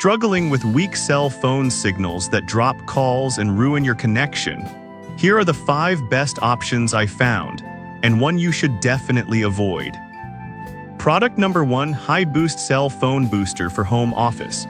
Struggling with weak cell phone signals that drop calls and ruin your connection? Here are the 5 best options I found, and one you should definitely avoid. Product number 1, High Boost Cell Phone Booster for Home Office.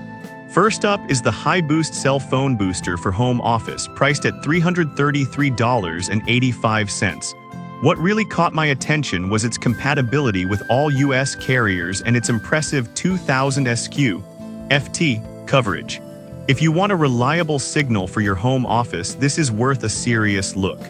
First up is the High Boost Cell Phone Booster for Home Office, priced at $333.85. What really caught my attention was its compatibility with all US carriers and its impressive 2000 SQ FT coverage. If you want a reliable signal for your home office, this is worth a serious look.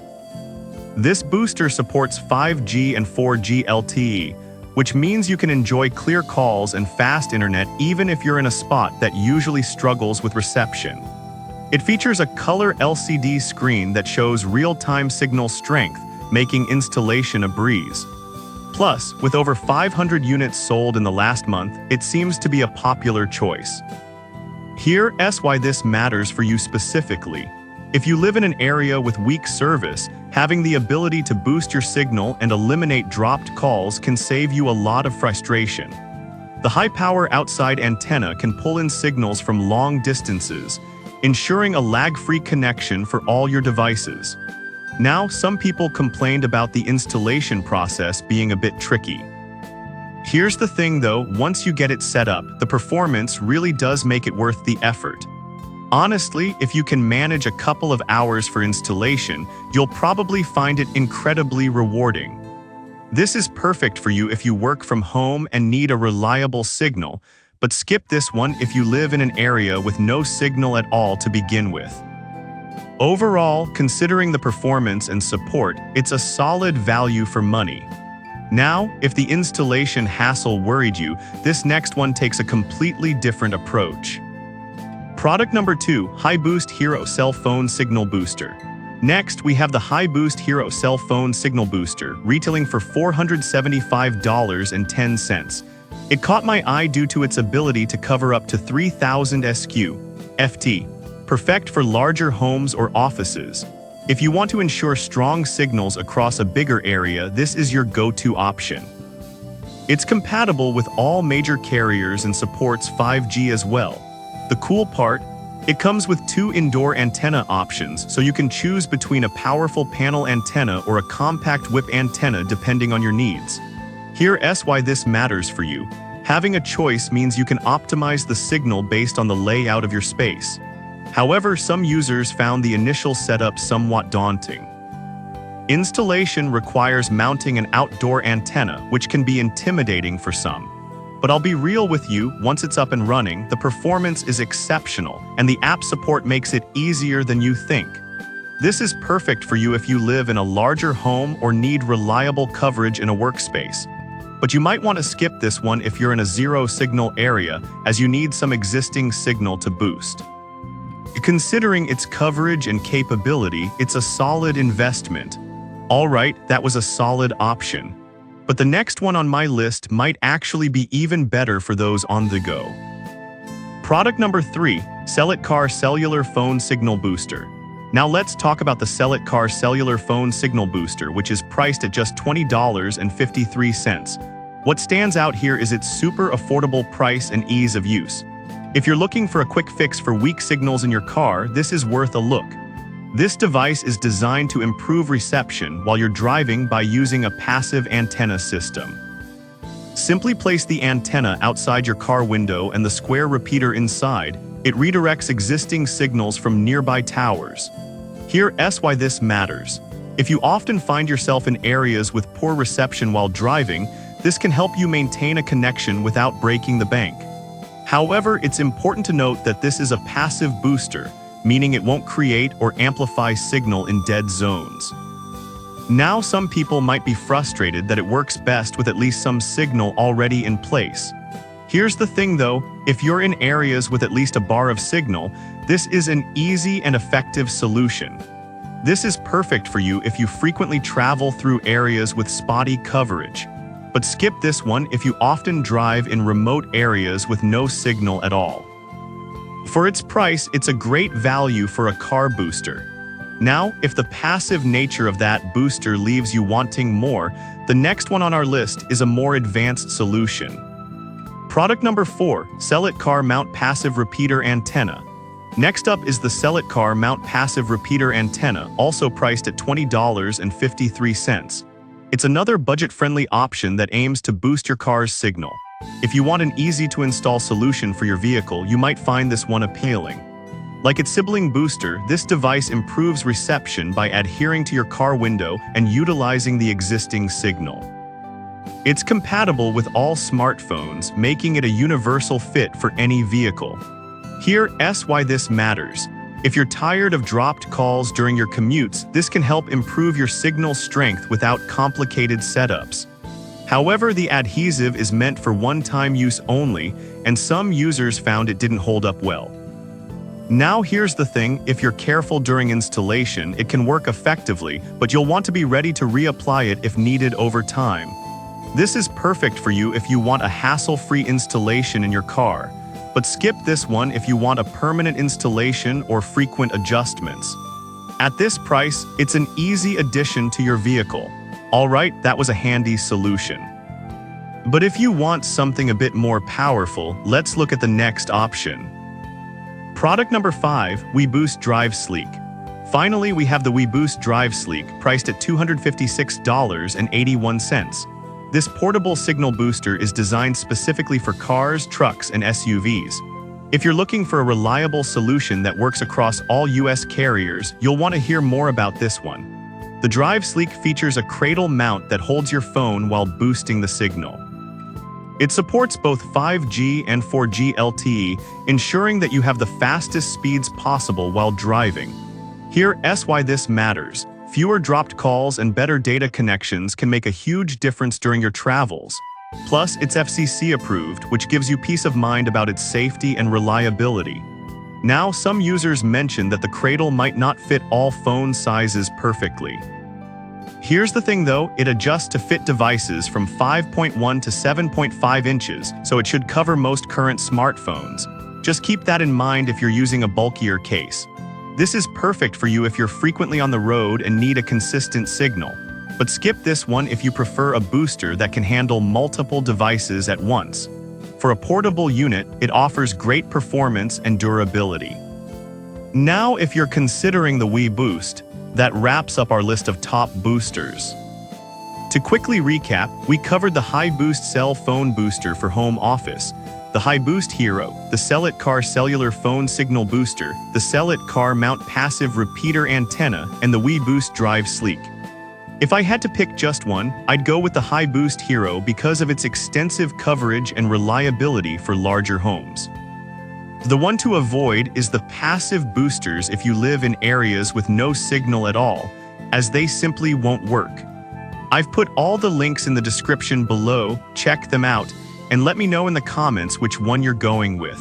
This booster supports 5G and 4G LTE, which means you can enjoy clear calls and fast internet even if you're in a spot that usually struggles with reception. It features a color LCD screen that shows real-time signal strength, making installation a breeze. Plus, with over 500 units sold in the last month, it seems to be a popular choice. Here's why this matters for you specifically. If you live in an area with weak service, having the ability to boost your signal and eliminate dropped calls can save you a lot of frustration. The high-power outside antenna can pull in signals from long distances, ensuring a lag-free connection for all your devices. Now, some people complained about the installation process being a bit tricky. Here's the thing though, once you get it set up, the performance really does make it worth the effort. Honestly, if you can manage a couple of hours for installation, you'll probably find it incredibly rewarding. This is perfect for you if you work from home and need a reliable signal, but skip this one if you live in an area with no signal at all to begin with. Overall, considering the performance and support, it's a solid value for money. Now, if the installation hassle worried you, this next one takes a completely different approach. Product number 2, High Boost Hero Cell Phone Signal Booster. Next, we have the High Boost Hero Cell Phone Signal Booster, retailing for $475.10. It caught my eye due to its ability to cover up to 3000 SQ FT. Perfect for larger homes or offices. If you want to ensure strong signals across a bigger area, this is your go-to option. It's compatible with all major carriers and supports 5G as well. The cool part? It comes with 2 indoor antenna options, so you can choose between a powerful panel antenna or a compact whip antenna depending on your needs. Here's why this matters for you. Having a choice means you can optimize the signal based on the layout of your space. However, some users found the initial setup somewhat daunting. Installation requires mounting an outdoor antenna, which can be intimidating for some. But I'll be real with you, once it's up and running, the performance is exceptional, and the app support makes it easier than you think. This is perfect for you if you live in a larger home or need reliable coverage in a workspace. But you might want to skip this one if you're in a zero-signal area, as you need some existing signal to boost. Considering its coverage and capability, it's a solid investment. Alright, that was a solid option. But the next one on my list might actually be even better for those on the go. Product number 3, Cellular Cellular Phone Signal Booster. Now let's talk about the Cellular Cellular Phone Signal Booster, which is priced at just $20.53. What stands out here is its super affordable price and ease of use. If you're looking for a quick fix for weak signals in your car, this is worth a look. This device is designed to improve reception while you're driving by using a passive antenna system. Simply place the antenna outside your car window and the square repeater inside. It redirects existing signals from nearby towers. Here's why this matters. If you often find yourself in areas with poor reception while driving, this can help you maintain a connection without breaking the bank. However, it's important to note that this is a passive booster, meaning it won't create or amplify signal in dead zones. Now, some people might be frustrated that it works best with at least some signal already in place. Here's the thing though, if you're in areas with at least a bar of signal, this is an easy and effective solution. This is perfect for you if you frequently travel through areas with spotty coverage. But skip this one if you often drive in remote areas with no signal at all. For its price, it's a great value for a car booster. Now, if the passive nature of that booster leaves you wanting more, the next one on our list is a more advanced solution. Product number 4, Celit Car Mount Passive Repeater Antenna. Next up is the Celit Car Mount Passive Repeater Antenna, also priced at $20.53. It's another budget-friendly option that aims to boost your car's signal. If you want an easy-to-install solution for your vehicle, you might find this one appealing. Like its sibling booster, this device improves reception by adhering to your car window and utilizing the existing signal. It's compatible with all smartphones, making it a universal fit for any vehicle. Here's why this matters. If you're tired of dropped calls during your commutes, this can help improve your signal strength without complicated setups. However, the adhesive is meant for one-time use only, and some users found it didn't hold up well. Now here's the thing, if you're careful during installation, it can work effectively, but you'll want to be ready to reapply it if needed over time. This is perfect for you if you want a hassle-free installation in your car, but skip this one if you want a permanent installation or frequent adjustments. At this price, it's an easy addition to your vehicle. Alright, that was a handy solution. But if you want something a bit more powerful, let's look at the next option. Product number 5, WeBoost Drive Sleek. Finally, we have the WeBoost Drive Sleek, priced at $256.81. This portable signal booster is designed specifically for cars, trucks, and SUVs. If you're looking for a reliable solution that works across all US carriers, you'll want to hear more about this one. The Drive Sleek features a cradle mount that holds your phone while boosting the signal. It supports both 5G and 4G LTE, ensuring that you have the fastest speeds possible while driving. Here's why this matters. Fewer dropped calls and better data connections can make a huge difference during your travels. Plus, it's FCC approved, which gives you peace of mind about its safety and reliability. Now, some users mention that the cradle might not fit all phone sizes perfectly. Here's the thing though, it adjusts to fit devices from 5.1 to 7.5 inches, so it should cover most current smartphones. Just keep that in mind if you're using a bulkier case. This is perfect for you if you're frequently on the road and need a consistent signal. But skip this one if you prefer a booster that can handle multiple devices at once. For a portable unit, it offers great performance and durability. Now, if you're considering the WeBoost, that wraps up our list of top boosters. To quickly recap, we covered the HiBoost cell phone booster for home office, the HiBoost Hero, the Celit Car Cellular Phone Signal Booster, the Celit Car Mount Passive Repeater Antenna, and the WeBoost Drive Sleek. If I had to pick just one, I'd go with the HiBoost Hero because of its extensive coverage and reliability for larger homes. The one to avoid is the passive boosters if you live in areas with no signal at all, as they simply won't work. I've put all the links in the description below, check them out, and let me know in the comments which one you're going with.